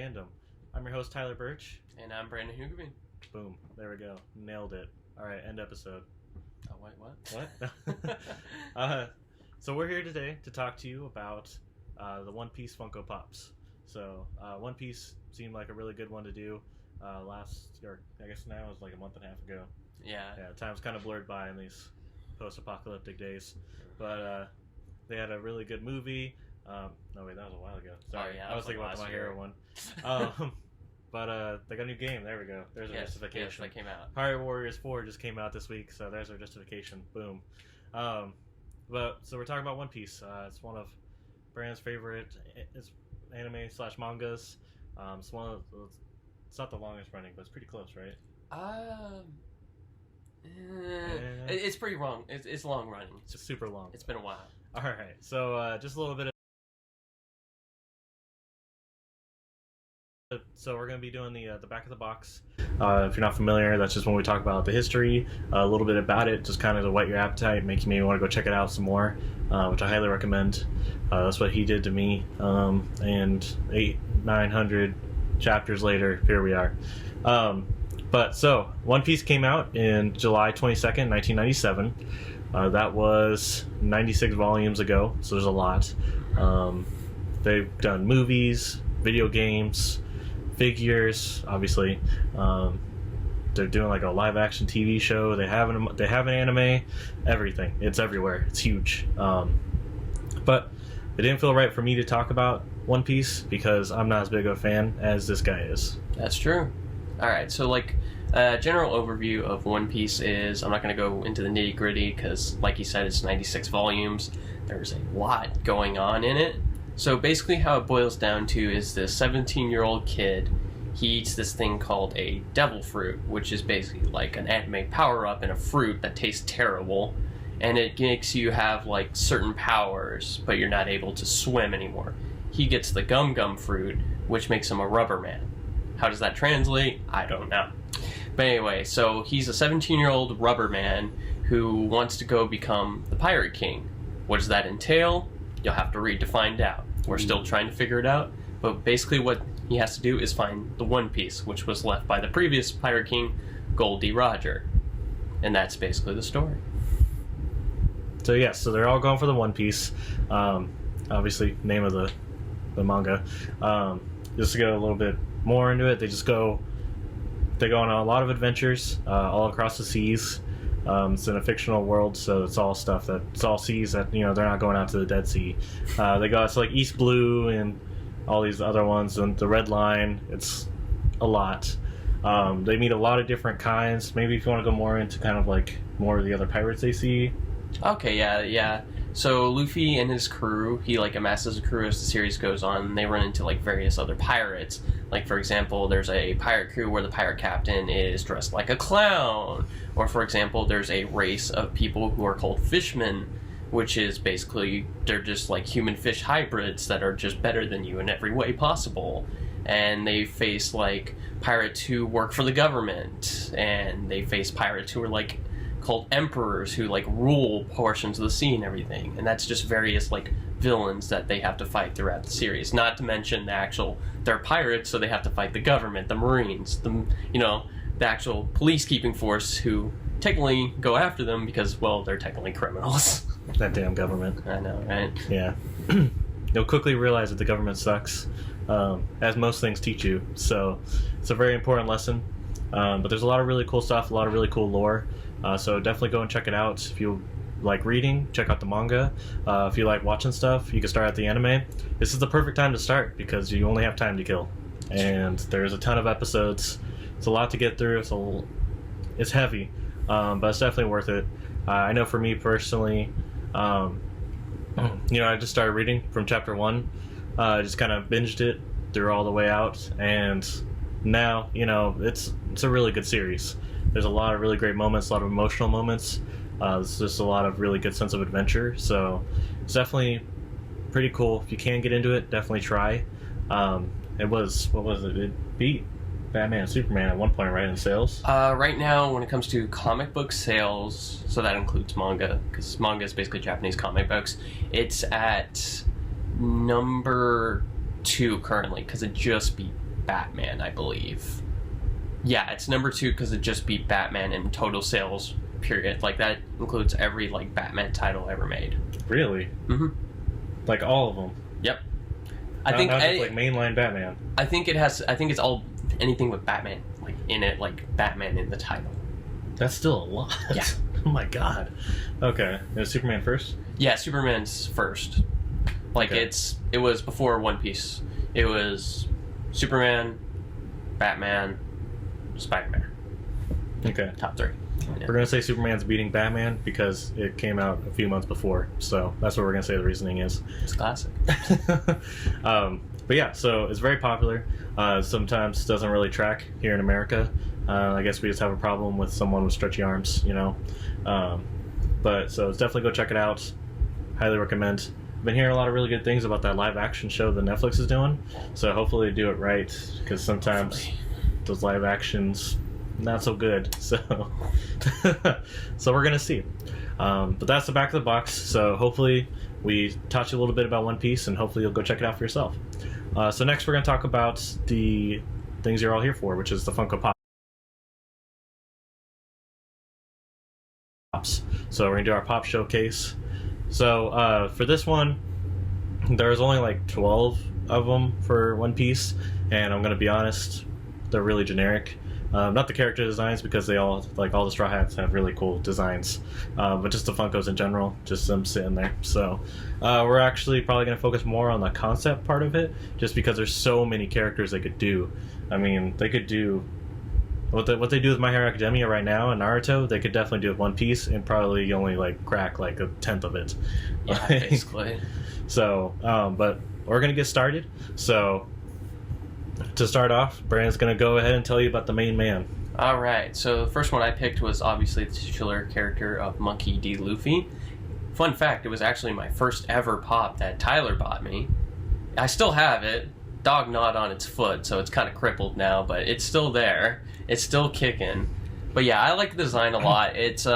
Fandom. I'm your host, Tyler Burch. And I'm Brandon Hoogeveen. Boom. There we go. Nailed it. All right, end episode. Oh, wait, what? What? So we're here today to talk to you about the One Piece Funko Pops. So One Piece seemed like a really good one to do I guess now it was like a month and a half ago. Yeah, time's kind of blurred by in these post-apocalyptic days. But they had a really good movie. No, wait, that was a while ago. Sorry, yeah, I was thinking about the My Hero one. But they got a new game. There we go. There's a justification. Yes, that came out. Pirate Warriors 4 just came out this week, so there's our justification. Boom. So we're talking about One Piece. It's one of Brand's favorite anime / mangas. It's not the longest running, but it's pretty close, right? It's pretty long. It's long running. It's super long. It's been a while. All right. So just a little bit of. So we're going to be doing the back of the box. If you're not familiar, that's just when we talk about the history, a little bit about it, just kind of to whet your appetite, make you maybe want to go check it out some more, which I highly recommend. That's what he did to me. And 900 chapters later, here we are. But so One Piece came out in July 22nd, 1997. That was 96 volumes ago, so there's a lot. They've done movies, video games, figures, obviously. They're doing like a live action TV show. They have an anime, everything. It's everywhere. It's huge. But it didn't feel right for me to talk about One Piece because I'm not as big of a fan as this guy is. That's true. All right, so like general overview of One Piece is, I'm not going to go into the nitty gritty because, like you said, it's 96 volumes. There's a lot going on in it. So basically how it boils down to is this 17-year-old kid, he eats this thing called a devil fruit, which is basically like an anime power-up in a fruit that tastes terrible, and it makes you have like certain powers, but you're not able to swim anymore. He gets the gum gum fruit, which makes him a rubber man. How does that translate? I don't know. But anyway, so he's a 17-year-old rubber man who wants to go become the Pirate King. What does that entail? You'll have to read to find out. We're still trying to figure it out, but basically what he has to do is find the One Piece, which was left by the previous Pirate King, Gold D. Roger. And that's basically the story. So yes, so they're all going for the One Piece. Obviously, name of the manga. Just to go a little bit more into it, they go on a lot of adventures all across the seas. It's in a fictional world, so it's all seas that, they're not going out to the Dead Sea. They go to like East Blue and all these other ones, and the Red Line. It's a lot. They meet a lot of different kinds. Maybe if you want to go more into kind of like more of the other pirates they see. Okay, yeah. So Luffy and his crew, he like amasses a crew as the series goes on, and they run into like various other pirates. Like, for example, there's a pirate crew where the pirate captain is dressed like a clown. Or, for example, there's a race of people who are called fishmen, which is basically, they're just like human fish hybrids that are just better than you in every way possible. And they face like pirates who work for the government, and they face pirates who are like called emperors who like rule portions of the sea and everything. And that's just various like villains that they have to fight throughout the series. Not to mention they're pirates, so they have to fight the government, the Marines, the actual police-keeping force who technically go after them because, well, they're technically criminals. That damn government. I know, right? Yeah. You'll quickly realize that the government sucks, as most things teach you. So it's a very important lesson. But there's a lot of really cool stuff, a lot of really cool lore. So definitely go and check it out. If you like reading, check out the manga. If you like watching stuff, you can start at the anime. This is the perfect time to start because you only have time to kill. And there's a ton of episodes. It's a lot to get through. It's heavy, but it's definitely worth it. I know for me personally, I just started reading from chapter 1. I just kind of binged it through all the way out, and now, it's a really good series. There's a lot of really great moments, a lot of emotional moments. It's just a lot of really good sense of adventure. So it's definitely pretty cool. If you can get into it, definitely try. It beat Batman and Superman at one point, right, in sales? Right now, when it comes to comic book sales, so that includes manga, because manga is basically Japanese comic books, it's at number 2 currently, because it just beat Batman, I believe. Yeah, it's number 2 because it just beat Batman in total sales, period. Like, that includes every, like, Batman title ever made. Really? Mm-hmm. Like, all of them? Yep. I think it's like mainline Batman. I think it's all anything with Batman, like, in it, like, Batman in the title. That's still a lot. Yeah. Oh my god. Okay. Is Superman first? Yeah, Superman's first. Like, Okay. it was before One Piece. It was Superman, Batman, Spider-Man. Okay. Top 3. Yeah. We're gonna say Superman's beating Batman because it came out a few months before, so that's what we're gonna say the reasoning is. It's classic. But yeah, so it's very popular. Sometimes doesn't really track here in America. I guess we just have a problem with someone with stretchy arms, you know. But so it's definitely go check it out. Highly recommend. I've been hearing a lot of really good things about that live action show that Netflix is doing. So hopefully they do it right, because sometimes those live actions not so good. So so we're gonna see. But that's the back of the box. So hopefully we taught you a little bit about One Piece, and hopefully you'll go check it out for yourself. So next we're gonna talk about the things you're all here for, which is the Funko Pops. So we're gonna do our pop showcase. So for this one, there's only like 12 of them for One Piece, and I'm gonna be honest, they're really generic. Not the character designs, because they all, like, all the Straw Hats have really cool designs, but just the Funkos in general, just them sitting there. So we're actually probably going to focus more on the concept part of it, just because there's so many characters they could do. I mean, they could do what they do with My Hero Academia right now and Naruto. They could definitely do with One Piece, and probably only like crack like 1/10 of it. Yeah, basically. So, but we're going to get started. So to start off, Brandon's going to go ahead and tell you about the main man. Alright, so the first one I picked was obviously the titular character of Monkey D. Luffy. Fun fact, it was actually my first ever pop that Tyler bought me. I still have it. Dog gnawed on its foot, so it's kind of crippled now, but it's still there. It's still kicking. But yeah, I like the design a lot. It's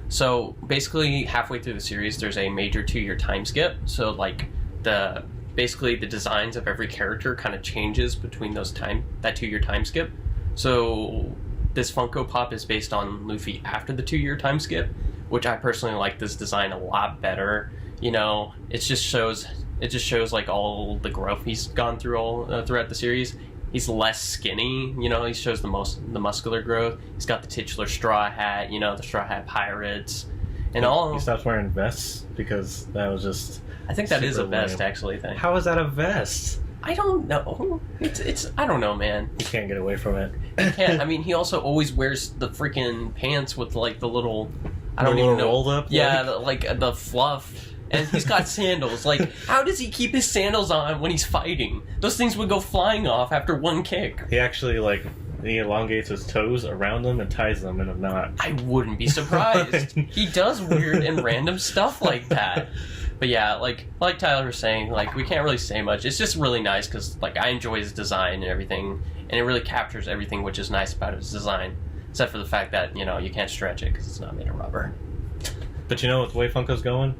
so basically halfway through the series, there's a major 2-year time skip. So like basically the designs of every character kind of changes between that 2-year time skip. So this Funko Pop is based on Luffy after the 2-year time skip, which I personally like this design a lot better. You know, it just shows like all the growth he's gone through throughout the series. He's less skinny, you know, he shows the muscular growth. He's got the titular straw hat, you know, the Straw Hat Pirates. And He stopped wearing vests because that was just... I think that is a vest, actually. How is that a vest? I don't know. It's I don't know, man. You can't get away from it. He can't. I mean, he also always wears the freaking pants with like the little... I don't The even little know. rolled up? Yeah, the fluff. And he's got sandals. Like, how does he keep his sandals on when he's fighting? Those things would go flying off after one kick. He actually, like, he elongates his toes around them and ties them in a knot. I wouldn't be surprised. He does weird and random stuff like that. But yeah, like Tyler was saying, like, we can't really say much. It's just really nice because, like, I enjoy his design and everything, and it really captures everything which is nice about his design, except for the fact that, you know, you can't stretch it because it's not made of rubber. But you know, with the way Funko's going,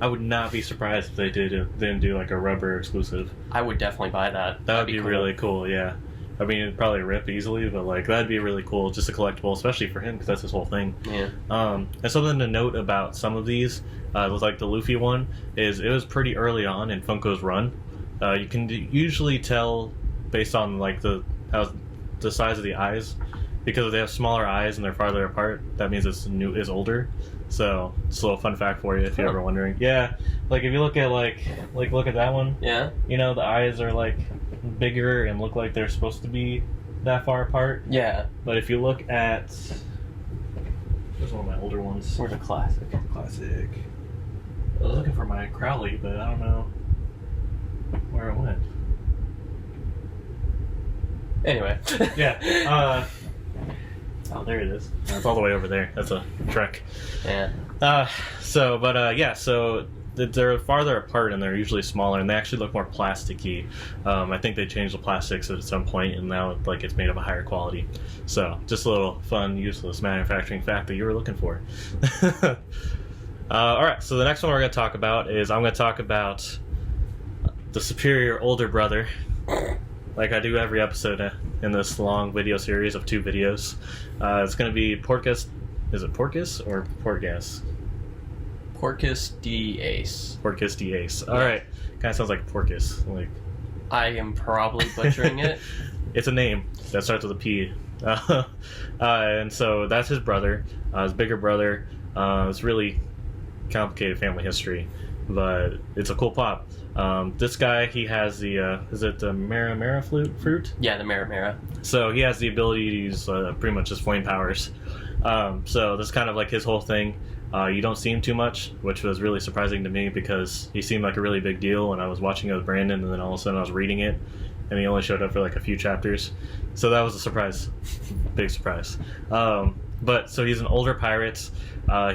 I would not be surprised if they didn't do like a rubber exclusive. I would definitely buy that. That would be cool. Really cool, yeah. I mean, it'd probably rip easily, but like that'd be really cool, just a collectible, especially for him because that's his whole thing. Yeah. And something to note about some of these, with like the Luffy one, is it was pretty early on in Funko's run. You can usually tell based on like the size of the eyes, because if they have smaller eyes and they're farther apart, that means it's older. So it's a little fun fact for you if you're ever wondering. Yeah, like if you look at look at that one. Yeah. You know, the eyes are like bigger and look like they're supposed to be that far apart. Yeah. But if you look at, this is one of my older ones. Where's a classic? Classic. I was looking for my Crowley, but I don't know where it went. Anyway. Yeah. Oh, there it is. It's all the way over there. That's a trek. Yeah. So they're farther apart and they're usually smaller and they actually look more plasticky. I think they changed the plastics at some point and now like it's made of a higher quality. So just a little fun, useless manufacturing fact that you were looking for. All right. So the next one we're going to talk about is I'm going to talk about the superior older brother, like I do every episode in this long video series of 2 videos. It's going to be Portgas. Is it Portgas or Portgas? Portgas D Ace. Portgas D Ace. All right, kind of sounds like Portgas. Like I am probably butchering it. It's a name that starts with a P. And so that's his brother, his bigger brother. It's really complicated family history, but it's a cool pop. This guy, he has the, is it the Mara fruit? Yeah, the Mara. So he has the ability to use pretty much his flame powers. So that's kind of like his whole thing. You don't see him too much, which was really surprising to me because he seemed like a really big deal when I was watching it with Brandon, and then all of a sudden I was reading it, and he only showed up for like a few chapters. So that was a surprise. Big surprise. But so he's an older pirate.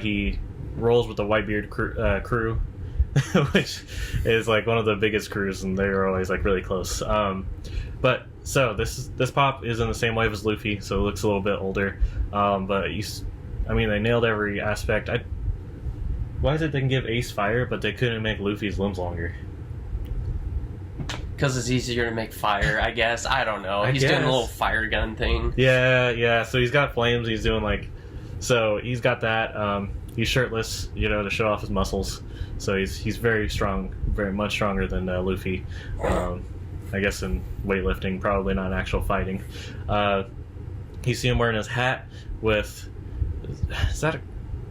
He rolls with the Whitebeard crew, which is like one of the biggest crews, and they're always like really close. But so this pop is in the same wave as Luffy, so it looks a little bit older. But I mean, they nailed every aspect. Why is it they can give Ace fire, but they couldn't make Luffy's limbs longer? Because it's easier to make fire, I guess. I don't know. He's doing a little fire gun thing. Yeah. So he's got flames. He's doing like, so he's got that. He's shirtless, to show off his muscles. So he's very strong, very much stronger than Luffy. I guess in weightlifting, probably not in actual fighting. You see him wearing his hat with. Are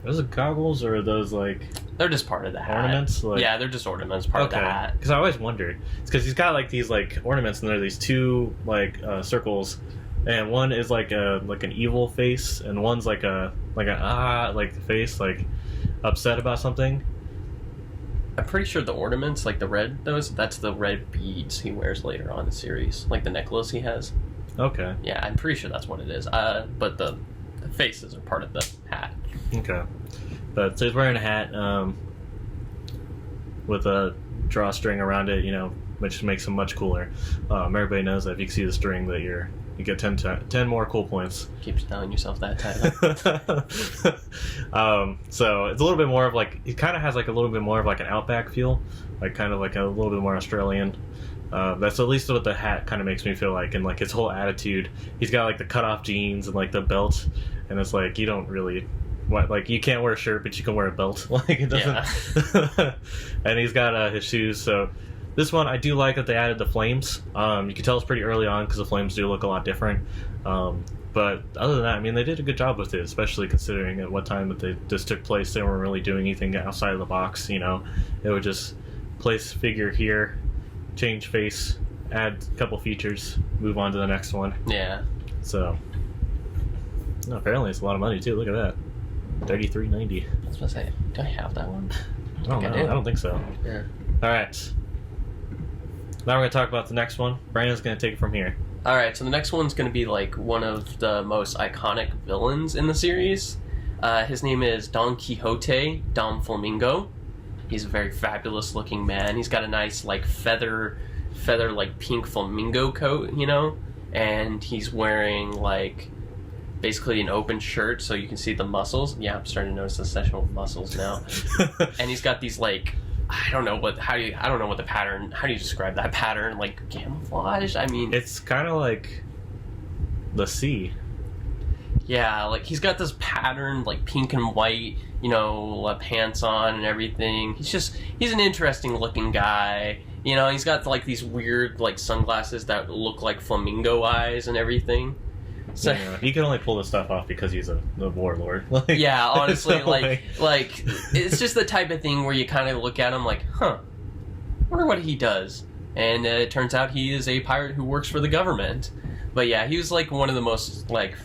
those goggles or are those like? They're just part of the hat. Ornaments? Yeah, they're just ornaments, part of the hat. Because I always wondered. It's because he's got like these like ornaments, and there are these 2 like circles, and one is like an evil face, and one's like a face like upset about something. I'm pretty sure the ornaments, like the red, that's the red beads he wears later on in the series, like the necklace he has. Okay. Yeah, I'm pretty sure that's what it is. But the faces are part of the hat. Okay. But so he's wearing a hat with a drawstring around it, which makes him much cooler. Everybody knows that if you can see the string, that you get 10 more cool points. Keep telling yourself that title. So it's a little bit more of like, he kind of has like a little bit more of like an outback feel, like kind of like a little bit more Australian. That's at least what the hat kind of makes me feel like, and like his whole attitude. He's got like the cut off jeans and like the belt, and it's like you don't really, like you can't wear a shirt, but you can wear a belt. Like it doesn't. Yeah. And he's got his shoes. So this one I do like that they added the flames. You can tell it's pretty early on because the flames do look a lot different. But other than that, I mean, they did a good job with it, especially considering at what time that this took place. They weren't really doing anything outside of the box. It would just place figure here, change face, add a couple features, move on to the next one. Yeah. So apparently it's a lot of money too. Look at that, $33.90. I was about to say, do I have that one? I don't think so. Yeah. All right. Now we're gonna talk about the next one. Brandon's gonna take it from here. All right. So the next one's gonna be like one of the most iconic villains in the series. His name is Donquixote, Doflamingo. He's a very fabulous looking man. He's got a nice like feather like pink flamingo coat, and he's wearing like basically an open shirt so you can see the muscles. Yeah, I'm starting to notice the sexual muscles now. And he's got these like, I don't know what the pattern, how do you describe that pattern? Like camouflage? I mean, it's kind of like the sea. Yeah, like he's got this pattern like pink and white, pants on and everything. He's an interesting looking guy. He's got like these weird like sunglasses that look like flamingo eyes and everything. So he can only pull this stuff off because he's a warlord. Yeah, honestly, so, like it's just the type of thing where you kind of look at him like, I wonder what he does. And it turns out he is a pirate who works for the government. But yeah, he was like one of the most like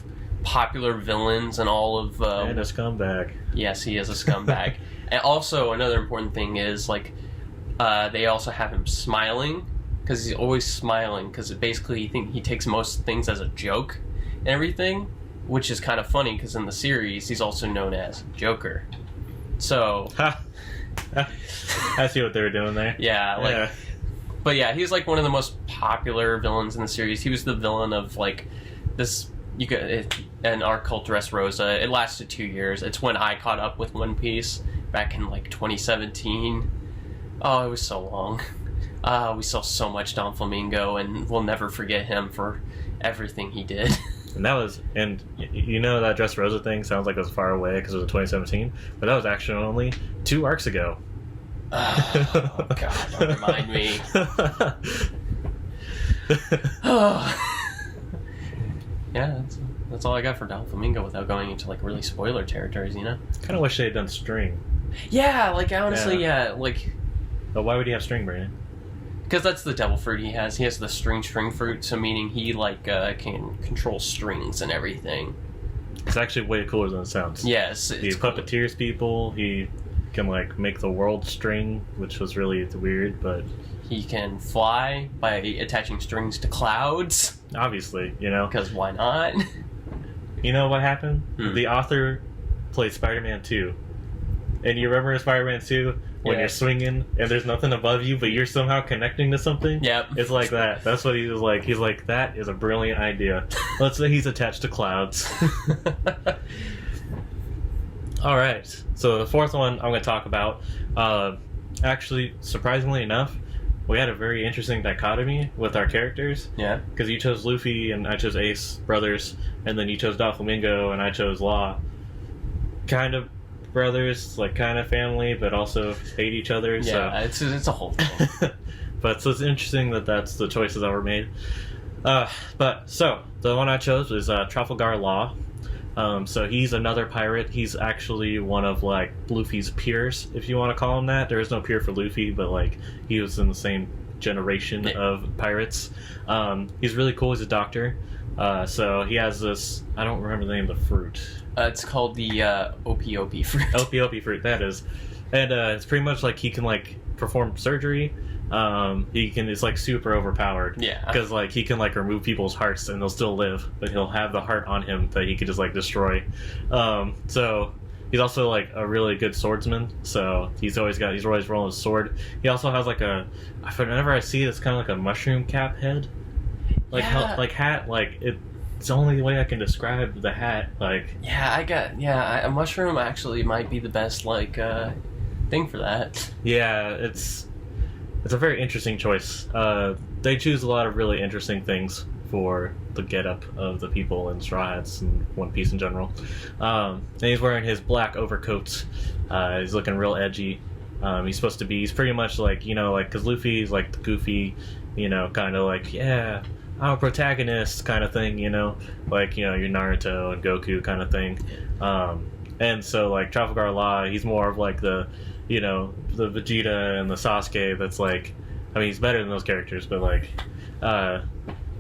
popular villains in all of. And a scumbag. Yes, he is a scumbag. And also another important thing is like, they also have him smiling because he's always smiling because basically he takes most things as a joke and everything, which is kind of funny because in the series he's also known as Joker. So I see what they were doing there. Yeah. But yeah, he's like one of the most popular villains in the series. He was the villain of like this. An arc called Dressrosa. It lasted 2 years. It's when I caught up with One Piece back in like 2017. Oh, it was so long. We saw so much Doflamingo, and we'll never forget him for everything he did. And that was, and you know that Dressrosa thing sounds like it was far away because it was in 2017, but that was actually only 2 arcs ago. Oh, God, don't remind me. Yeah, that's all I got for Doflamingo without going into like really spoiler territories, you know? Kind of wish they had done string. Yeah, like honestly, yeah like... But why would he have string, Brandon? Because that's the devil fruit he has. He has the string fruit, so meaning he like can control strings and everything. It's actually way cooler than it sounds. Yes, He puppeteers people. He can like make the world string, which was really weird, but he can fly by attaching strings to clouds. Obviously, you know. Because why not? You know what happened? The author played Spider-Man 2. And you remember in Spider-Man 2 when you're swinging and there's nothing above you, but you're somehow connecting to something? Yep. It's like that. That's what he was like. He's like, that is a brilliant idea. Let's say he's attached to clouds. All right. So the fourth one I'm going to talk about, actually, surprisingly enough, we had a very interesting dichotomy with our characters. Yeah. Because you chose Luffy and I chose Ace brothers, and then you chose Doflamingo and I chose Law. Kind of brothers, like kind of family, but also hate each other. Yeah, so. it's a whole thing. But so it's interesting that that's the choices that were made. But so the one I chose was Trafalgar Law. So he's another pirate. He's actually one of like Luffy's peers, if you want to call him that. There is no peer for Luffy, but like he was in the same generation of pirates. He's really cool. He's a doctor. So he has this, I don't remember the name of the fruit. It's called the Opiopi fruit. Opiopi fruit, that is. And it's pretty much like he can like perform surgery. It's like super overpowered. Yeah. Because like he can like remove people's hearts and they'll still live, but he'll have the heart on him that he could just like destroy. So he's also like a really good swordsman. So he's always rolling his sword. He also has like whenever I see it, it's kind of like a mushroom cap head. Like hat, like it's the only way I can describe the hat. Like a mushroom actually might be the best like thing for that. Yeah, it's a very interesting choice. They choose a lot of really interesting things for the getup of the people in Straw Hats and One Piece in general. And he's wearing his black overcoat. He's looking real edgy. He's pretty much like, you know, like, because Luffy's like the goofy, you know, kind of like, yeah, I'm a protagonist kind of thing, you know, like, you know, your Naruto and Goku kind of thing. And so like Trafalgar Law, he's more of like the, you know, the Vegeta and the Sasuke that's like, I mean, he's better than those characters, but like,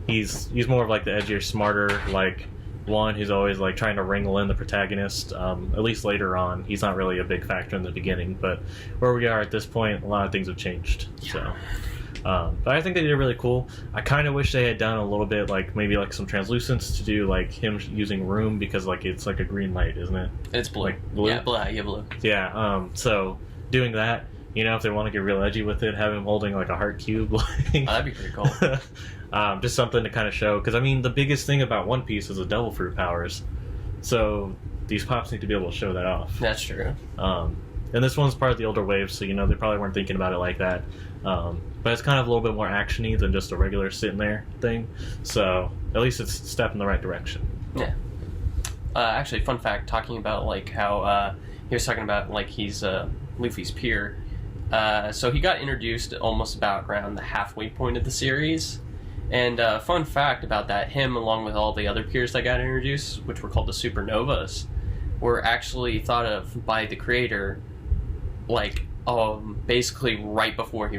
he's more of like the edgier, smarter, like one who's always like trying to wrangle in the protagonist. At least later on, he's not really a big factor in the beginning, but where we are at this point, a lot of things have changed. Yeah. So. But I think they did really cool. I kind of wish they had done a little bit, like maybe like some translucence to do like him using room, because like it's like a green light, isn't it? It's blue. Like blue? Yeah, blue. Yeah. So doing that, you know, if they want to get real edgy with it, have him holding like a heart cube, like that'd be pretty cool. Just something to kind of show, because I mean the biggest thing about One Piece is the devil fruit powers, so these pops need to be able to show that off. That's true. And this one's part of the older wave, so you know they probably weren't thinking about it like that. But it's kind of a little bit more actiony than just a regular sitting there thing. So at least it's a step in the right direction. Yeah. Actually, fun fact, talking about like how he was talking about like he's Luffy's peer. So he got introduced almost about around the halfway point of the series. And fun fact about that, him along with all the other peers that got introduced, which were called the Supernovas, were actually thought of by the creator like basically right before he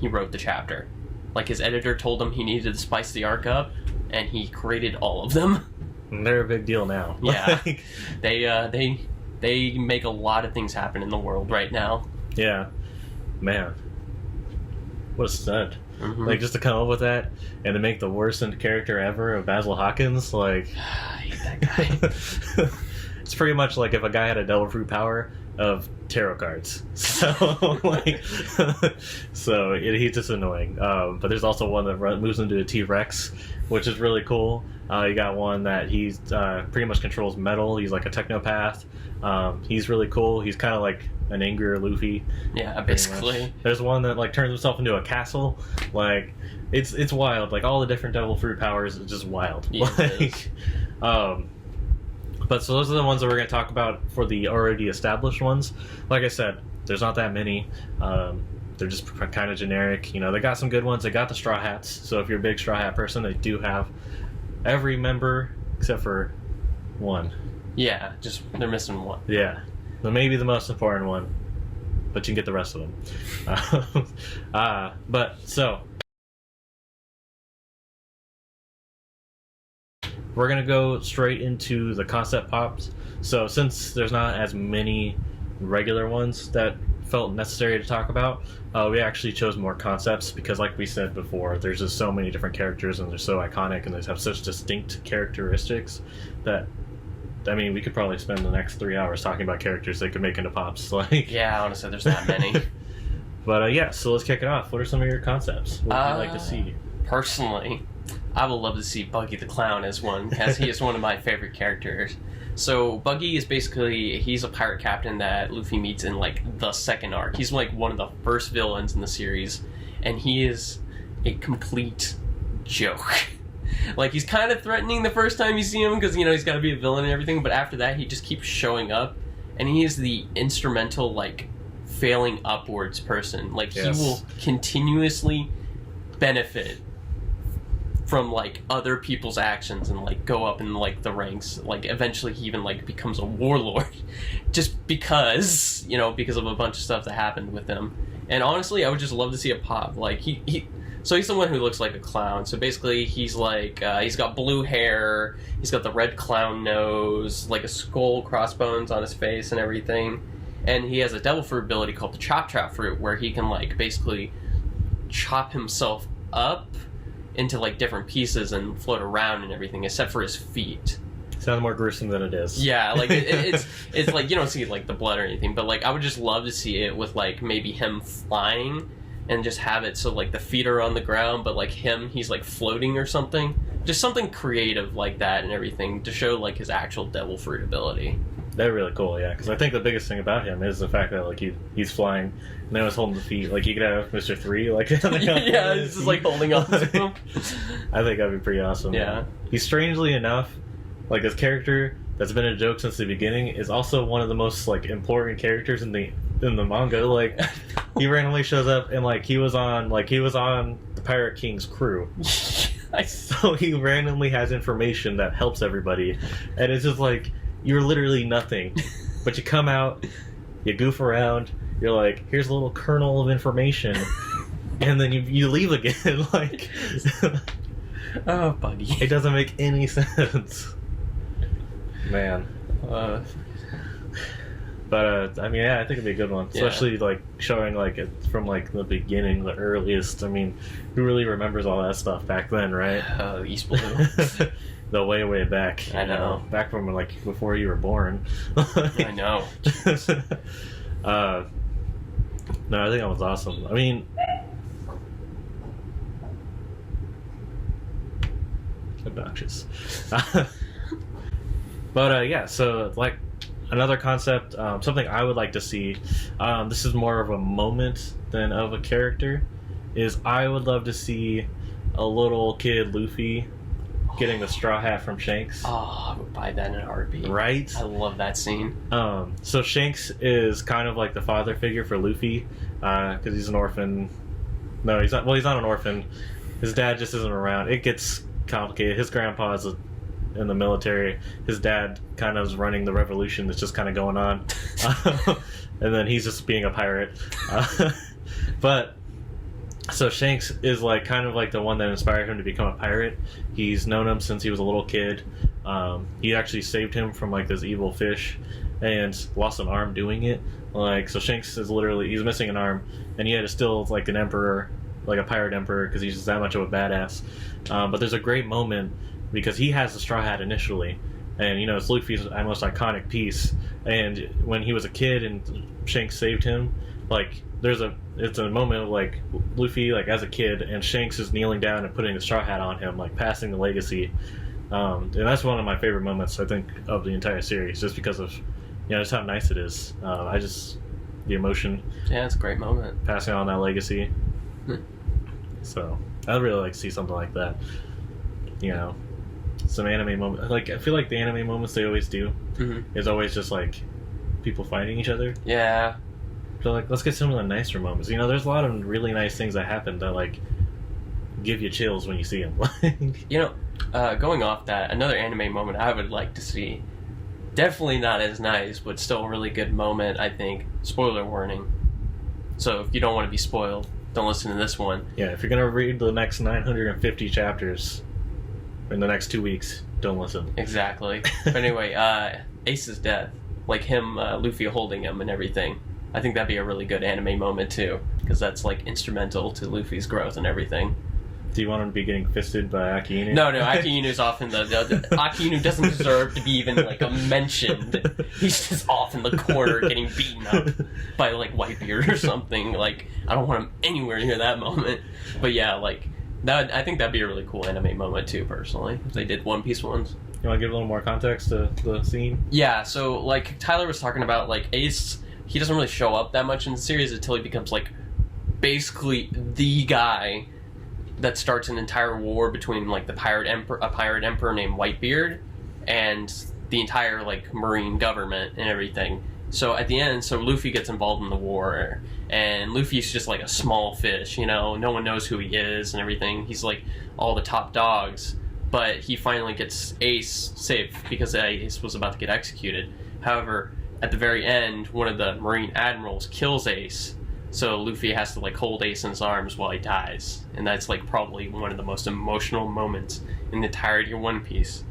wrote the chapter. Like his editor told him he needed to spice the arc up, and he created all of them. And they're a big deal now. Yeah, they make a lot of things happen in the world right now. Yeah, man, what a stud! Mm-hmm. Like just to come up with that and to make the worst character ever of Basil Hawkins, like I hate that guy. It's pretty much like if a guy had a devil fruit power of tarot cards. So like, he's just annoying. But there's also one that moves into a T-Rex, which is really cool. You got one that he's pretty much controls metal. He's like a technopath. He's really cool. He's kind of like an angrier Luffy. Yeah, basically. There's one that like turns himself into a castle. Like it's wild. Like all the different devil fruit powers is just wild. Yeah, like, but so those are the ones that we're going to talk about for the already established ones. Like I said, there's not that many. They're just kind of generic. You know, they got some good ones. They got the Straw Hats. So if you're a big Straw Hat person, they do have every member except for one. Yeah, just they're missing one. Yeah, maybe the most important one, but you can get the rest of them. But so we're gonna go straight into the concept pops. So since there's not as many regular ones that felt necessary to talk about, we actually chose more concepts because, like we said before, there's just so many different characters and they're so iconic and they have such distinct characteristics that, I mean, we could probably spend the next 3 hours talking about characters they could make into pops. Like, yeah, honestly, there's not many. But yeah, so let's kick it off. What are some of your concepts? What would you like to see? Personally, I would love to see Buggy the Clown as one, as he is one of my favorite characters. So Buggy is basically, he's a pirate captain that Luffy meets in like the second arc. He's like one of the first villains in the series, and he is a complete joke. Like, he's kind of threatening the first time you see him because, you know, he's got to be a villain and everything, but after that he just keeps showing up, and he is the instrumental, like, failing upwards person. Like, yes. He will continuously benefit from, like, other people's actions and, like, go up in, like, the ranks. Like, eventually he even, like, becomes a warlord just because, you know, because of a bunch of stuff that happened with him. And honestly, I would just love to see a pop. Like, so he's someone who looks like a clown. So basically, he's like, he's got blue hair, he's got the red clown nose, like a skull, crossbones on his face and everything. And he has a devil fruit ability called the Chop fruit, where he can, like, basically chop himself up into, like, different pieces and float around and everything, except for his feet. Sounds more gruesome than it is. Yeah, like, it's like, you don't see, like, the blood or anything, but, like, I would just love to see it with, like, maybe him flying and just have it so, like, the feet are on the ground, but, like, he's, like, floating or something. Just something creative like that and everything to show, like, his actual devil fruit ability. They're really cool, yeah, because I think the biggest thing about him is the fact that, like, he's flying, and then he's holding the feet. Like, you could have Mr. 3, like... yeah, he's just, like, holding on to him. I think that'd be pretty awesome. Yeah. He's strangely enough, like, this character that's been a joke since the beginning is also one of the most, like, important characters in the manga. Like, he randomly shows up, and, like, he was on the Pirate King's crew. So he randomly has information that helps everybody, and it's just like, you're literally nothing, but you come out, you goof around, you're like, here's a little kernel of information, and then you leave again. Like, oh, Buggy. It doesn't make any sense, man. But I mean, yeah, I think it'd be a good one, especially like showing like it from like the beginning, the earliest. I mean, who really remembers all that stuff back then, right? Oh, East Blue. The way back. I know. Back from like before you were born. I know. No, I think that was awesome. I mean, obnoxious. But yeah, so like another concept, something I would like to see. This is more of a moment than of a character. Is I would love to see a little kid Luffy getting the straw hat from Shanks. Oh, I would buy that in a heartbeat. Right? I love that scene. So Shanks is kind of like the father figure for Luffy, because he's an orphan. No, he's not. Well, he's not an orphan. His dad just isn't around. It gets complicated. His grandpa's in the military. His dad kind of is running the revolution that's just kind of going on. And then he's just being a pirate. But so Shanks is like kind of like the one that inspired him to become a pirate. He's known him since he was a little kid. He actually saved him from like this evil fish and lost an arm doing it. Like, so Shanks is literally, he's missing an arm, and he had to still like an emperor, like a pirate emperor, because he's just that much of a badass. But there's a great moment because he has the straw hat initially, and it's Luffy's most iconic piece. And when he was a kid and Shanks saved him, like it's a moment of like Luffy like as a kid, and Shanks is kneeling down and putting the straw hat on him, like passing the legacy. And that's one of my favorite moments I think of the entire series, just because of just how nice it is. The emotion. Yeah, it's a great moment. Passing on that legacy. So I'd really like to see something like that. Some anime moment. Like I feel like the anime moments they always do is always just like people fighting each other. Yeah. So like let's get some of the nicer moments. There's a lot of really nice things that happen that like give you chills when you see them. Going off that, another anime moment I would like to see. Definitely not as nice, but still a really good moment, I think. Spoiler warning. So if you don't want to be spoiled, don't listen to this one. Yeah, if you're going to read the next 950 chapters in the next 2 weeks, don't listen. Exactly. But anyway, Ace's death, like him, Luffy holding him and everything. I think that'd be a really good anime moment too, because that's like instrumental to Luffy's growth and everything. Do you want him to be getting fisted by Aki Inu? No, Aki Inu's off in the Aki Inu doesn't deserve to be even like mentioned. He's just off in the corner getting beaten up by like Whitebeard or something. Like I don't want him anywhere near that moment. But yeah, like that. I think that'd be a really cool anime moment too, personally, if they did One Piece ones. You want to give a little more context to the scene? Yeah. So like Tyler was talking about, like Ace, he doesn't really show up that much in the series until he becomes like basically the guy that starts an entire war between like a pirate emperor named Whitebeard and the entire like marine government and everything. So at the end, Luffy gets involved in the war, and Luffy's just like a small fish, no one knows who he is and everything. He's like all the top dogs, but he finally gets Ace saved because Ace was about to get executed. However, at the very end, one of the marine admirals kills Ace. So Luffy has to like hold Ace in his arms while he dies, and that's like probably one of the most emotional moments in the entirety of One Piece.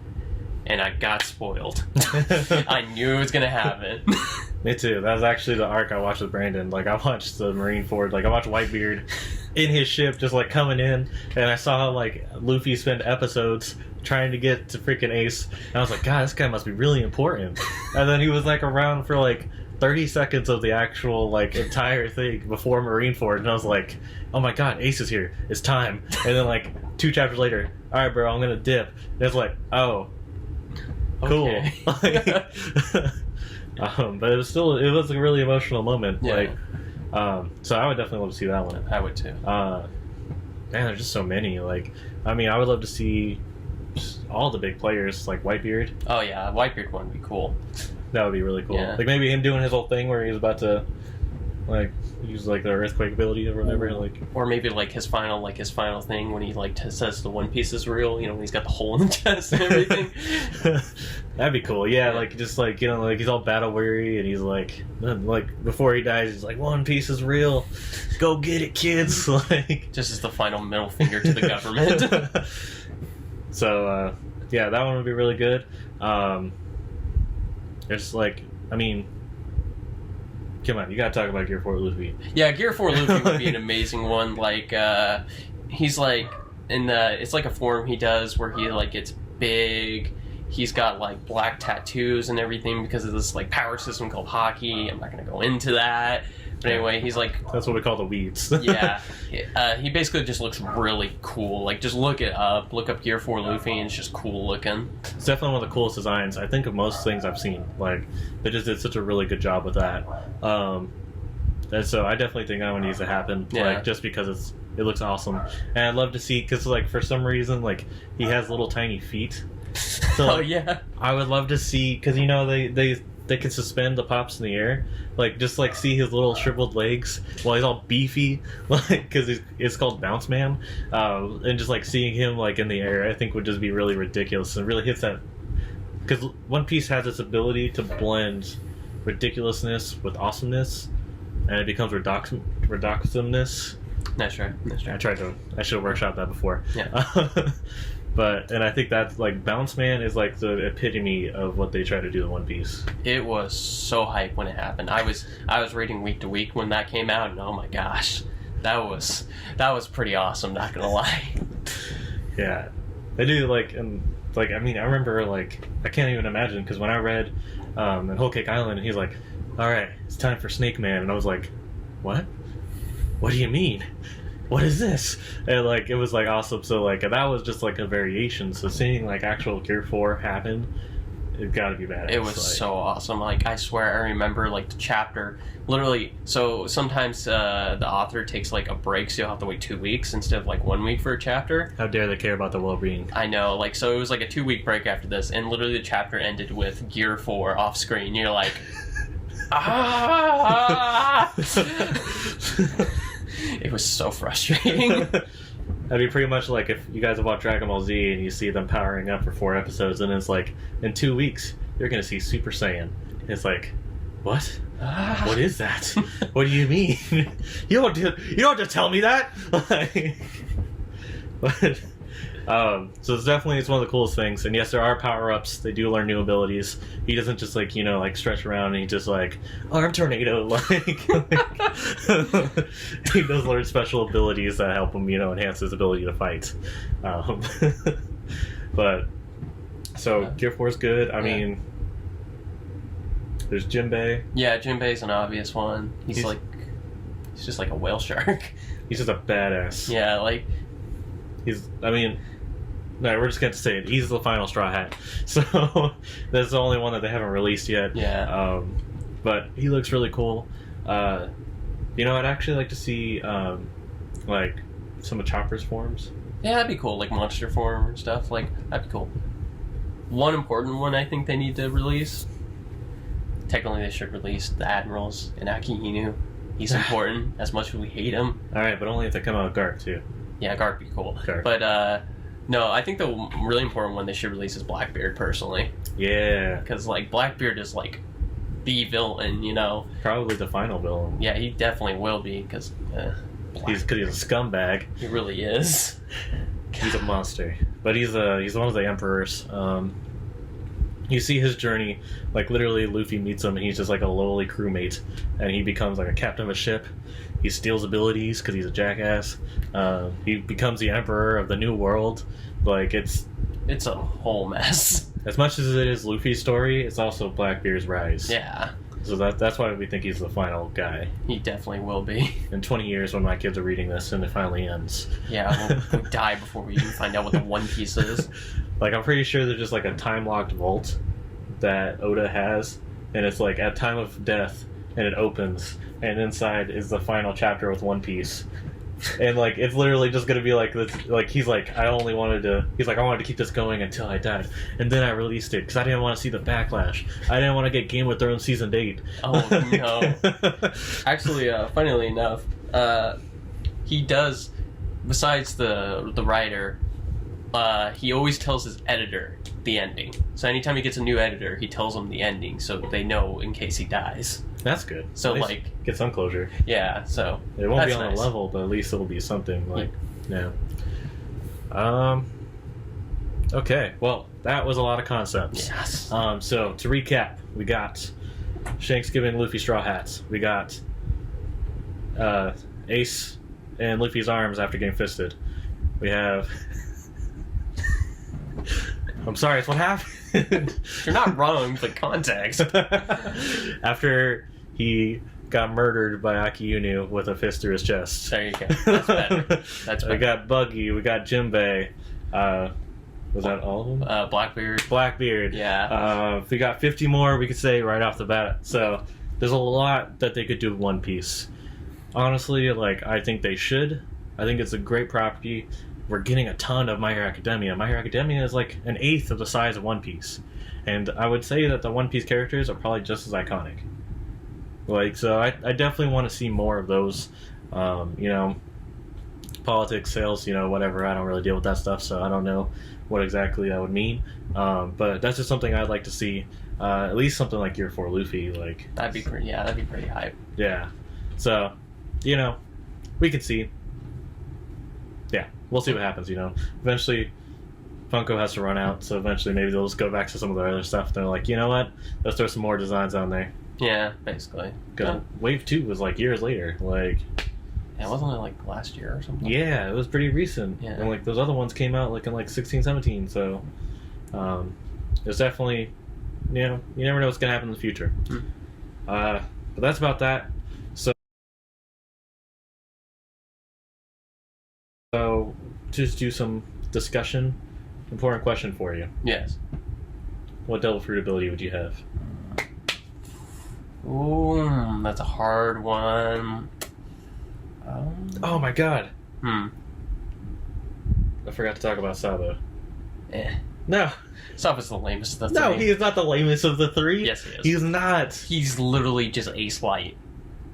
And I got spoiled. I knew it was gonna happen. Me too. That was actually the arc I watched with Brandon. Like I watched the Marineford. Like I watched Whitebeard in his ship just like coming in, and I saw like Luffy spend episodes trying to get to freaking Ace, and I was like, God, this guy must be really important. And then he was like around for like 30 seconds of the actual like entire thing before Marineford, and I was like, oh my God, Ace is here, it's time. And then like 2 chapters later, all right bro, I'm gonna dip, and it's like, oh cool. Okay. But it was a really emotional moment. Yeah. So I would definitely love to see that one. I would too. Man, there's just so many. Like I would love to see just all the big players like Whitebeard. Oh yeah, Whitebeard one would be cool. That would be really cool. Yeah. Like maybe him doing his whole thing where he's about to like use like the earthquake ability or whatever. Like, or maybe like his final thing when he like says the One Piece is real. When he's got the hole in the chest and everything. That'd be cool. Yeah, like just like like he's all battle weary and he's like before he dies he's like, One Piece is real. Go get it, kids. Like just as the final middle finger to the government. So yeah, that one would be really good. There's like, come on, you gotta talk about Gear 4 Luffy. Yeah, Gear 4 Luffy would be an amazing one. Like, he's like it's like a form he does where he like gets big. He's got like black tattoos and everything because of this like power system called Haki. I'm not gonna go into that. But anyway, he's like... That's what we call the weeds. Yeah. He basically just looks really cool. Like, just look up Gear 4 Luffy, and it's just cool looking. It's definitely one of the coolest designs, I think, of most things I've seen. Like, they just did such a really good job with that. And so I definitely think that one needs to happen. Yeah. Like, just because it looks awesome. And I'd love to see... Because, like, for some reason, like, he has little tiny feet. So, like, oh, yeah. I would love to see... Because, they can suspend the pops in the air, like just like see his little shriveled legs while he's all beefy, like because it's called Bounce Man, and just like seeing him like in the air, I think would just be really ridiculous and really hits that, because One Piece has this ability to blend ridiculousness with awesomeness, and it becomes ridiculousness. That's right. I should have workshopped that before. Yeah. And I think that's like Bounce Man is like the epitome of what they try to do in One Piece. It was so hype when it happened. I was reading week to week when that came out, and oh my gosh, that was pretty awesome. Not gonna lie. Yeah, they do like Like, I mean, I remember, like, I can't even imagine, because when I read in Whole Cake Island, he's like, all right, it's time for Snake Man. And I was like, what? What do you mean? What is this? And, like, it was, like, awesome. So, like, that was just, like, a variation. So seeing, like, actual Gear 4 happen, it gotta be badass. It was so awesome. Like, I swear I remember, like, the chapter, literally, so sometimes the author takes, like, a break, so you'll have to wait 2 weeks instead of, like, 1 week for a chapter. How dare they care about the well-being? I know, like, so it was, like, a 2-week break after this, and literally the chapter ended with Gear 4 off screen. You're like, ah! It was so frustrating. That'd be pretty much like if you guys have watched Dragon Ball Z and you see them powering up for 4 episodes, and it's like, in 2 weeks, you're gonna see Super Saiyan. And it's like, what? What is that? What do you mean? You don't have to tell me that. But so it's one of the coolest things. And yes, there are power-ups. They do learn new abilities. He doesn't just like, like stretch around and he just like arm tornado. Like he does learn special abilities that help him, enhance his ability to fight. But so Gear 4 is good. I mean, there's Jinbei. Yeah, Jinbei's an obvious one. He's just like a whale shark. He's just a badass. Yeah, like no, we're just going to say it. He's the final Straw Hat. So that's the only one that they haven't released yet. Yeah. But he looks really cool. I'd actually like to see like some of Chopper's forms. Yeah, that'd be cool. Like monster form and stuff. Like, that'd be cool. One important one I think they need to release. Technically, they should release the Admirals and Akihinu. He's important, as much as we hate him. Alright, but only if they come out with Garp, too. Yeah, Garp would be cool. Garp. But, no, I think the really important one they should release is Blackbeard, personally. Yeah. Because, like, Blackbeard is, like, the villain, Probably the final villain. Yeah, he definitely will be, because... He's a scumbag. He really is. He's a monster. But he's one of the emperors. You see his journey, like literally Luffy meets him and he's just like a lowly crewmate, and he becomes like a captain of a ship. He steals abilities because he's a jackass. He becomes the emperor of the new world. Like it's a whole mess. As much as it is Luffy's story, it's also Blackbeard's rise. Yeah. So that's why we think he's the final guy. He definitely will be. In 20 years when my kids are reading this and it finally ends. Yeah, we'll die before we even find out what the One Piece is. Like, I'm pretty sure there's just like a time-locked vault that Oda has, and it's like at time of death, and it opens, and inside is the final chapter with One Piece. And like it's literally just gonna be like this. Like he's like I wanted to keep this going until I died, and then I released it because I didn't want to see the backlash. I didn't want to get Game of Thrones season 8. Oh no! Actually, funnily enough, he does. Besides the writer, he always tells his editor the ending. So anytime he gets a new editor, he tells them the ending so they know in case he dies. That's good. So like get some closure. Yeah. So it won't be on the level, but at least it'll be something like yeah. Okay. Well, that was a lot of concepts. Yes. So to recap, we got Shanks giving Luffy straw hats. We got Ace in Luffy's arms after getting fisted. We have. I'm sorry, it's what happened. You're not wrong, but context. After he got murdered by Akihinu with a fist through his chest. There you go. That's better. That's better. We got Buggy, we got Jinbei. Was that all of them? Blackbeard. Yeah. If we got 50 more, we could say right off the bat. So there's a lot that they could do with One Piece. Honestly, I think they should. I think it's a great property. We're getting a ton of My Hero Academia. My Hero Academia is like an eighth of the size of One Piece. And I would say that the One Piece characters are probably just as iconic. So I definitely want to see more of those. Politics, sales, whatever. I don't really deal with that stuff, so I don't know what exactly that would mean. But that's just something I'd like to see. At least something like Gear 4 Luffy. That'd be pretty hype. Yeah. So, we can see. Yeah, we'll see what happens, Eventually, Funko has to run out, so eventually maybe they'll just go back to some of their other stuff. They're like, you know what? Let's throw some more designs on there. Yeah, basically. Yeah. Wave 2 was years later. Yeah, wasn't it last year or something? Yeah, it was pretty recent. Yeah. And those other ones came out in 16, 17, so It's definitely, you never know what's gonna happen in the future. But that's about that. So, just do some discussion. Important question for you. Yes. What devil fruit ability would you have? Ooh, that's a hard one. Oh my god. I forgot to talk about Sabo. Eh. No. Sabo's the lamest of the No, three. he is not the lamest of the three. Yes, he is. He's not. He's literally just ace light.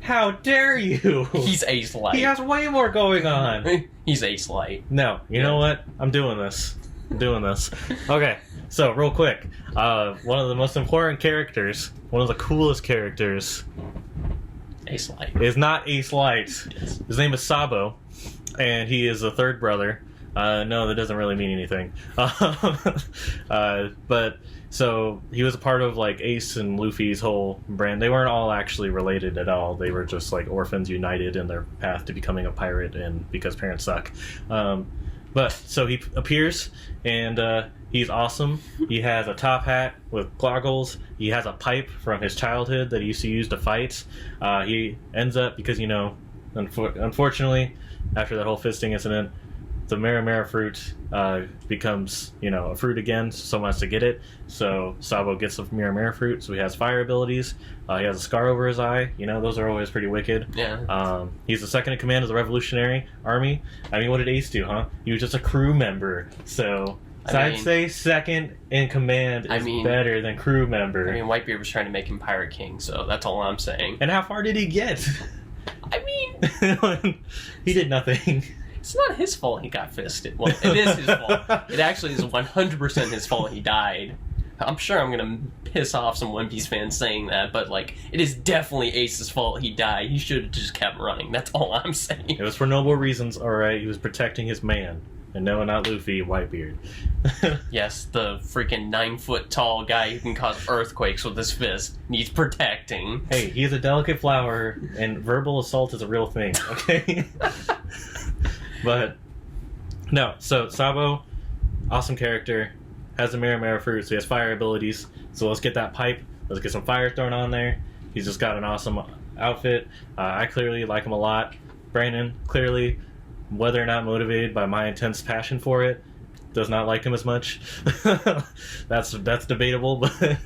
How dare you? He's ace light. He has way more going on. He's ace light. No, you know what? I'm doing this. Okay, so real quick. One of the most important characters, one of the coolest characters, Ace light. is not Ace Light. Yes. His name is Sabo, and he is the third brother. No, that doesn't really mean anything. But so he was a part of like Ace and Luffy's whole brand. They weren't all actually related at all. They were just like orphans united in their path to becoming a pirate, and because parents suck. But so he appears, and he's awesome. He has a top hat with goggles. He has a pipe from his childhood that he used to use to fight. He ends up, because unfortunately, after that whole fisting incident, the Maramara fruit becomes, a fruit again, so someone has to get it. So Sabo gets the Maramara fruit, so he has fire abilities. He has a scar over his eye. Those are always pretty wicked. Yeah. He's the second in command of the Revolutionary Army. I mean, what did Ace do, huh? He was just a crew member. So I'd say second in command is better than crew member. Whitebeard was trying to make him Pirate King, so that's all I'm saying. And how far did he get? He did nothing. It's not his fault he got fisted. Well, it is his fault. It actually is 100% his fault he died. I'm sure I'm gonna piss off some One Piece fans saying that, but it is definitely Ace's fault he died. He should have just kept running. That's all I'm saying. It was for noble reasons, alright? He was protecting his man. And no, not Luffy, Whitebeard. Yes, the freaking 9-foot tall guy who can cause earthquakes with his fist needs protecting. Hey, he's a delicate flower, and verbal assault is a real thing, okay? But, no, so Sabo, awesome character, has the Maramara fruit, so he has fire abilities. So let's get that pipe, let's get some fire thrown on there. He's just got an awesome outfit. I clearly like him a lot. Brandon, clearly, whether or not motivated by my intense passion for it, does not like him as much. That's debatable, but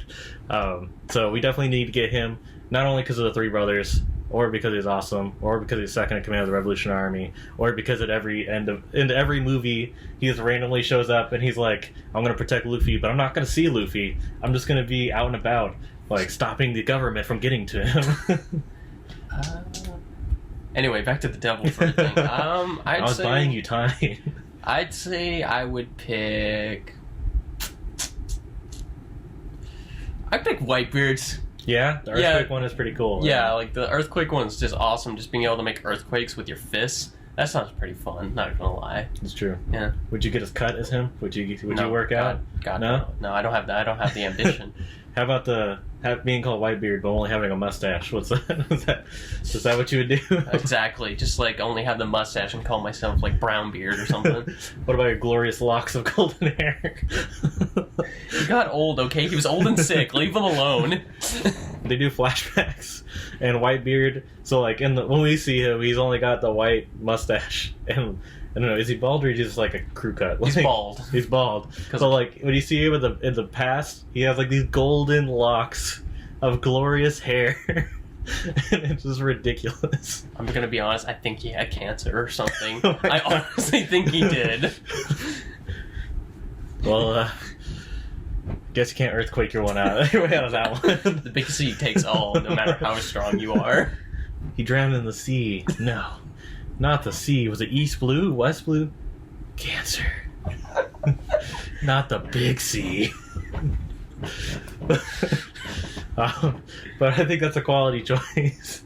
so we definitely need to get him, not only because of the three brothers, or because he's awesome, or because he's second in command of the Revolutionary Army, or because at every every movie he just randomly shows up and he's like, I'm gonna protect Luffy, but I'm not gonna see Luffy. I'm just gonna be out and about, stopping the government from getting to him. Anyway, back to the devil fruit thing. I was buying you time. I'd say I would pick. I'd pick Whitebeard's. Yeah, the earthquake one is pretty cool. Yeah, the earthquake one's just awesome. Just being able to make earthquakes with your fists. That sounds pretty fun. Not gonna lie. It's true. Yeah. Would you get as cut as him? Would you work out? God, no. No, I don't have that. I don't have the ambition. How about being called Whitebeard but only having a mustache? What's that? Is that what you would do? Exactly. Just only have the mustache and call myself Brownbeard or something. What about your glorious locks of golden hair? He got old, okay? He was old and sick. Leave him alone. They do flashbacks, and Whitebeard. So when we see him, he's only got the white mustache, and I don't know, is he bald or is he just a crew cut? He's bald. He's bald. So when you see him in the past, he has these golden locks of glorious hair. And it's just ridiculous. I'm gonna be honest, I think he had cancer or something. I honestly think he did. Well, guess you can't earthquake your way out of that one. The big sea takes all, no matter how strong you are. He drowned in the sea. No. Not the sea. Was it East Blue? West Blue? Cancer. Not the big sea. But I think that's a quality choice.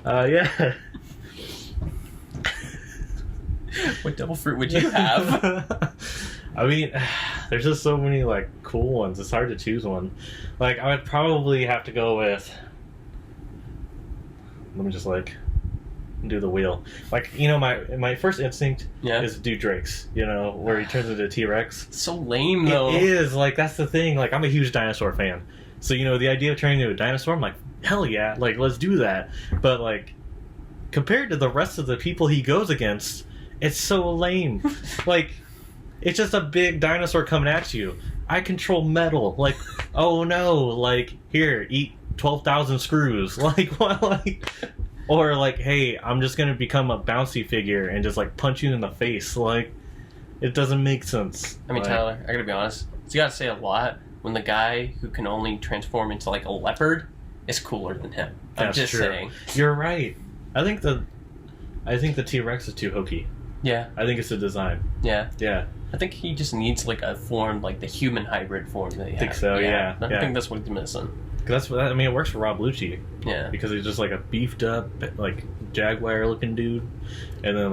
Yeah. What devil fruit would you have? I mean, there's just so many cool ones. It's hard to choose one. I would probably have to go with. Let me just and do the wheel. Like, my first instinct is to do Drake's, where he turns into a T-Rex. It's so lame, though. It is. Like, that's the thing. Like, I'm a huge dinosaur fan. So, the idea of turning into a dinosaur, I'm like, hell yeah. Like, let's do that. But, like, compared to the rest of the people he goes against, it's so lame. Like, it's just a big dinosaur coming at you. I control metal. Like, oh no. Like, here, eat 12,000 screws. Like, what? Like, or like, hey, I'm just gonna become a bouncy figure and just like punch you in the face. Like, it doesn't make sense. I mean, like, Tyler, I gotta be honest. You gotta say a lot when the guy who can only transform into like a leopard is cooler than him. I'm just saying. You're right. I think the T-Rex is too hokey. Yeah. I think it's the design. Yeah. Yeah. I think he just needs like a form, like the human hybrid form that he has. I think so, yeah. I think that's what he's missing. It works for Rob Lucci. Yeah. Because he's just like a beefed up, like, jaguar looking dude. And then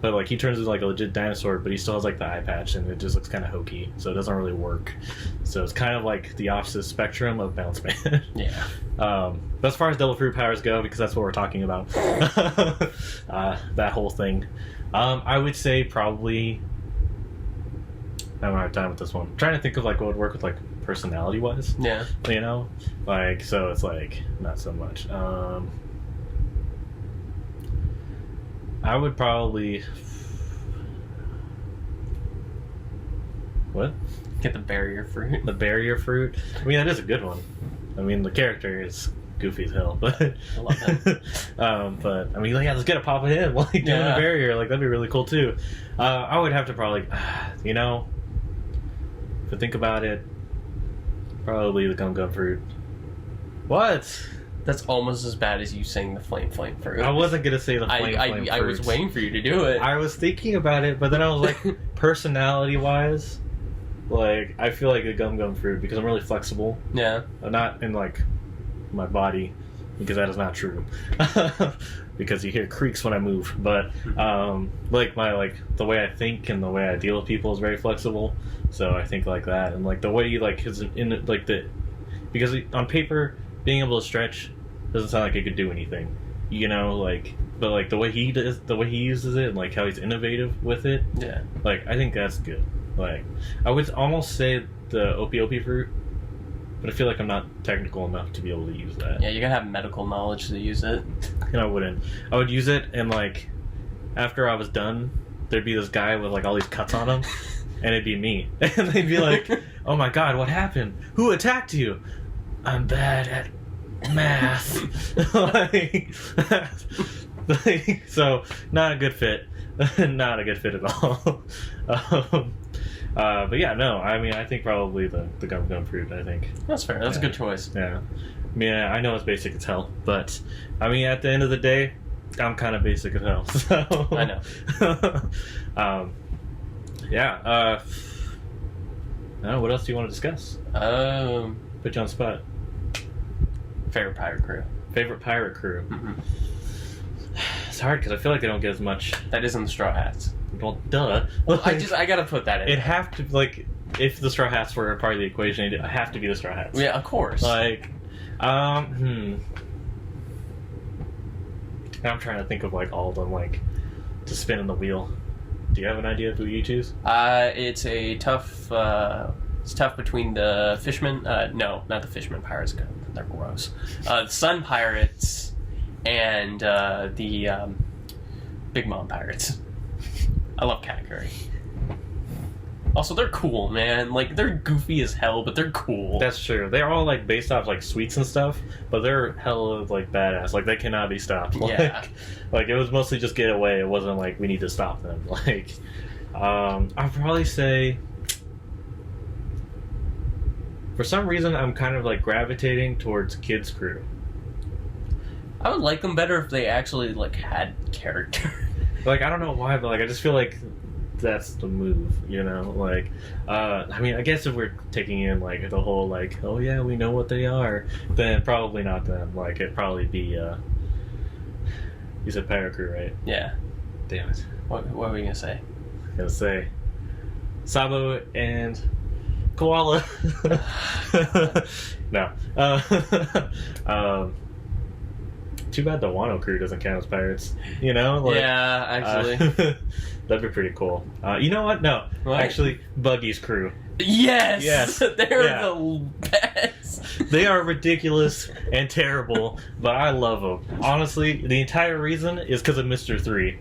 but like he turns into like a legit dinosaur, but he still has like the eye patch and it just looks kind of hokey. So it doesn't really work. So it's kind of like the opposite spectrum of Bounce Man. Yeah. But as far as Devil Fruit powers go, because that's what we're talking about, that whole thing, I would say probably. I don't have time with this one. I'm trying to think of like what would work with like personality wise. Yeah. Like, so it's like not so much. I would probably. What? Get the barrier fruit. The barrier fruit. I mean, that is a good one. I mean, the character is goofy as hell, but I love him. but I mean, like, yeah, let's get a pop of him, like doing the barrier, like that'd be really cool too. I would have to probably, if I think about it, probably the gum fruit. What? That's almost as bad as you saying the flame fruit. I wasn't gonna say the flame fruit. I was waiting for you to do it. I was thinking about it, but then I was like, personality wise, like I feel like a gum fruit because I'm really flexible. Yeah. Not in like my body, because that is not true. Because you hear creaks when I move, but like the way I think and the way I deal with people is very flexible. So I think like that, and like the way you like his in like the because on paper being able to stretch doesn't sound like it could do anything, but like the way he uses it and like how he's innovative with it. Yeah. Like I think that's good. Like I would almost say the Opie fruit. But I feel like I'm not technical enough to be able to use that. Yeah, you gotta have medical knowledge to use it. And I wouldn't. I would use it, and like, after I was done, there'd be this guy with like all these cuts on him, and it'd be me. And they'd be like, "Oh my god, what happened? Who attacked you?" I'm bad at math. So not a good fit. Not a good fit at all. But yeah, no. I mean, I think probably the gum fruit. I think that's fair. That's a good choice. Yeah. I mean, I know it's basic as hell, but I mean, at the end of the day, I'm kind of basic as hell. So I know. Yeah. I don't know. What else do you want to discuss? Put you on the spot. Favorite pirate crew. Favorite pirate crew. Mm-hmm. It's hard because I feel like they don't get as much. That is in the Straw Hats. Well, duh. Well, I gotta put that in. It'd have to, like, if the Straw Hats were a part of the equation, it'd have to be the Straw Hats. Yeah, of course. Like, I'm trying to think of, like, all of them, like, to spin in the wheel. Do you have an idea of who you choose? It's a tough, it's tough between the fishermen, no, not the fishermen pirates, they're gross. The Sun Pirates and, the, Big Mom Pirates. I love Cat Curry. Also, they're cool, man. Like, they're goofy as hell, but they're cool. That's true. They're all, like, based off, like, sweets and stuff, but they're hella, like, badass. Like, they cannot be stopped. Yeah. Like, it was mostly just get away. It wasn't like, we need to stop them. Like, I'd probably say... For some reason, I'm kind of, like, gravitating towards Kid's crew. I would like them better if they actually, like, had character. Like, I don't know why, but, like, I just feel like that's the move, you know? Like, I mean, I guess if we're taking in, like, the whole, like, oh, yeah, we know what they are, then probably not them. Like, it'd probably be, you said Pirate Crew, right? Yeah. Damn it. What were you gonna say? I was gonna say Sabo and Koala. No. Too bad the Wano crew doesn't count as pirates. You know? Like, yeah, actually. That'd be pretty cool. You know what? No. What? Actually, Buggy's crew. Yes! Yes. They're Yeah. the best. They are ridiculous and terrible, but I love them. Honestly, the entire reason is because of Mr. 3.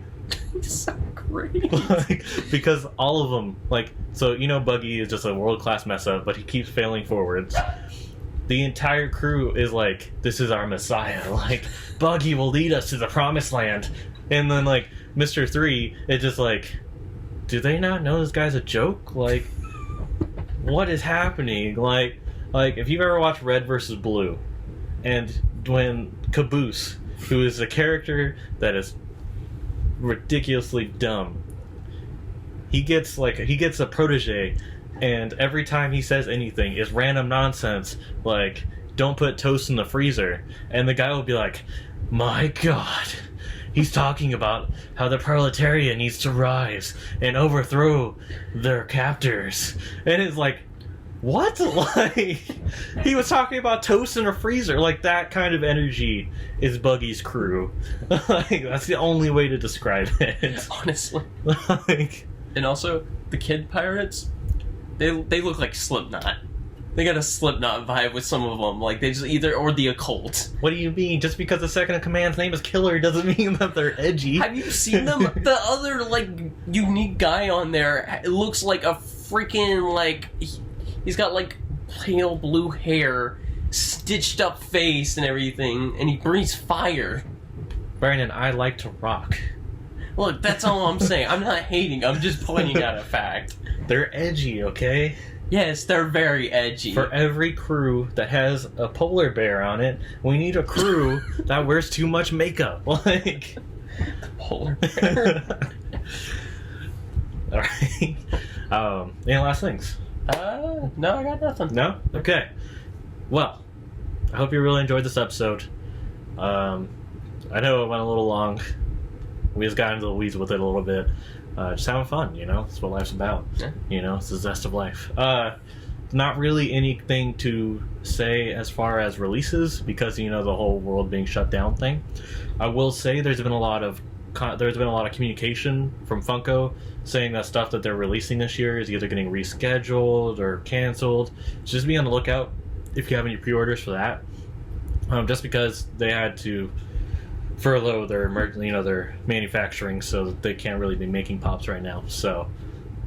He's so great. Like, because all of them, like, so you know Buggy is just a world-class mess-up, but he keeps failing forwards. The entire crew is like, this is our messiah. Like, Buggy will lead us to the promised land. And then, like, Mr. 3 is just like, do they not know this guy's a joke? Like, what is happening? Like if you've ever watched Red versus Blue, and when Caboose, who is a character that is ridiculously dumb, he gets a protege, and every time he says anything is random nonsense, like, don't put toast in the freezer, and the guy will be like, my god, he's talking about how the proletariat needs to rise and overthrow their captors. And it's like, what? Like, he was talking about toast in a freezer. Like, that kind of energy is Buggy's crew. Like, that's the only way to describe it. Honestly. Like, And also, the kid pirates, they look like Slipknot. They got a Slipknot vibe with some of them. Like, they just or the occult. what do you mean? Just because the second in command's name is Killer doesn't mean that they're edgy. Have you seen them? The other, like, unique guy on there looks like a freaking, like, he's got, like, pale blue hair, stitched up face and everything, and he breathes fire. Brandon, I like to rock. Look, that's all I'm saying. I'm not hating, I'm just pointing out a fact. They're edgy, okay? Yes, they're very edgy. For every crew that has a polar bear on it, we need a crew that wears too much makeup. Like, Polar bear. alright. Any last things? No, I got nothing. No? Okay. Well, I hope you really enjoyed this episode. I know it went a little long. We just got into the weeds with it a little bit. Just having fun, you know? That's what life's about. Yeah. You know, it's the zest of life. Not really anything to say as far as releases, because, you know, the whole world being shut down thing. I will say there's been a lot of communication from Funko saying that stuff that they're releasing this year is either getting rescheduled or canceled. So just be on the lookout if you have any pre-orders for that. Just because they had to furlough their manufacturing, so that they can't really be making pops right now. So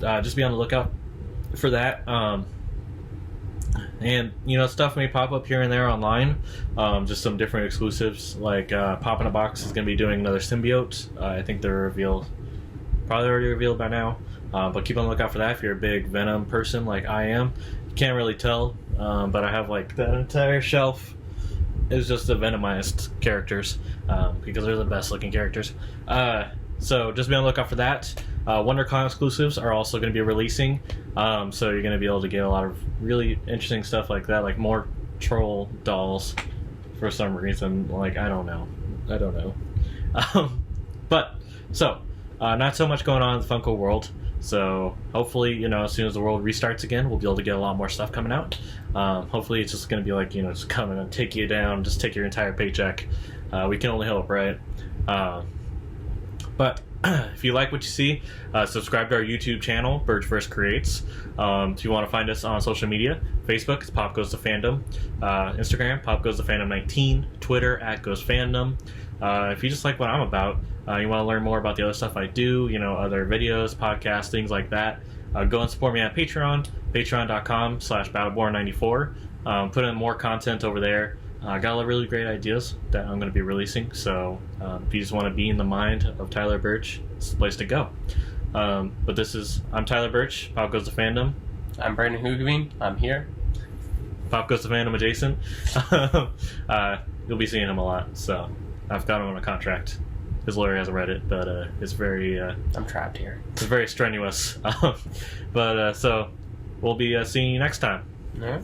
just be on the lookout for that. And, you know, stuff may pop up here and there online. Just some different exclusives, like Pop in a Box is going to be doing another symbiote. I think they're probably already revealed by now. But keep on the lookout for that if you're a big Venom person like I am. You can't really tell, but I have, like, that entire shelf is just the Venomized characters, because they're the best looking characters. So just be on the lookout for that. WonderCon exclusives are also going to be releasing, so you're going to be able to get a lot of really interesting stuff like that, like more troll dolls for some reason. Like, I don't know. But so not so much going on in the Funko world. So hopefully, you know, as soon as the world restarts again, we'll be able to get a lot more stuff coming out. Hopefully it's just going to be like, you know, just coming and take you down, just take your entire paycheck. We can only hope, right? But if you like what you see, subscribe to our YouTube channel, Burch vs. Creates. If you want to find us on social media, Facebook is Pop Goes to Fandom, Instagram, Pop Goes to Fandom 19, Twitter, @GoesFandom. If you just like what I'm about, you want to learn more about the other stuff I do, you know, other videos, podcasts, things like that, go and support me on Patreon, patreon.com/Battleborn94. Put in more content over there. I got a lot of really great ideas that I'm going to be releasing, so if you just want to be in the mind of Tyler Burch, it's the place to go. But I'm Tyler Burch, Pop Goes to Fandom. I'm Brandon Hoogeveen. I'm here. Pop Goes to Fandom adjacent. You'll be seeing him a lot, so I've got him on a contract. His lawyer hasn't read it, but it's very... I'm trapped here. It's very strenuous. So we'll be seeing you next time. All right.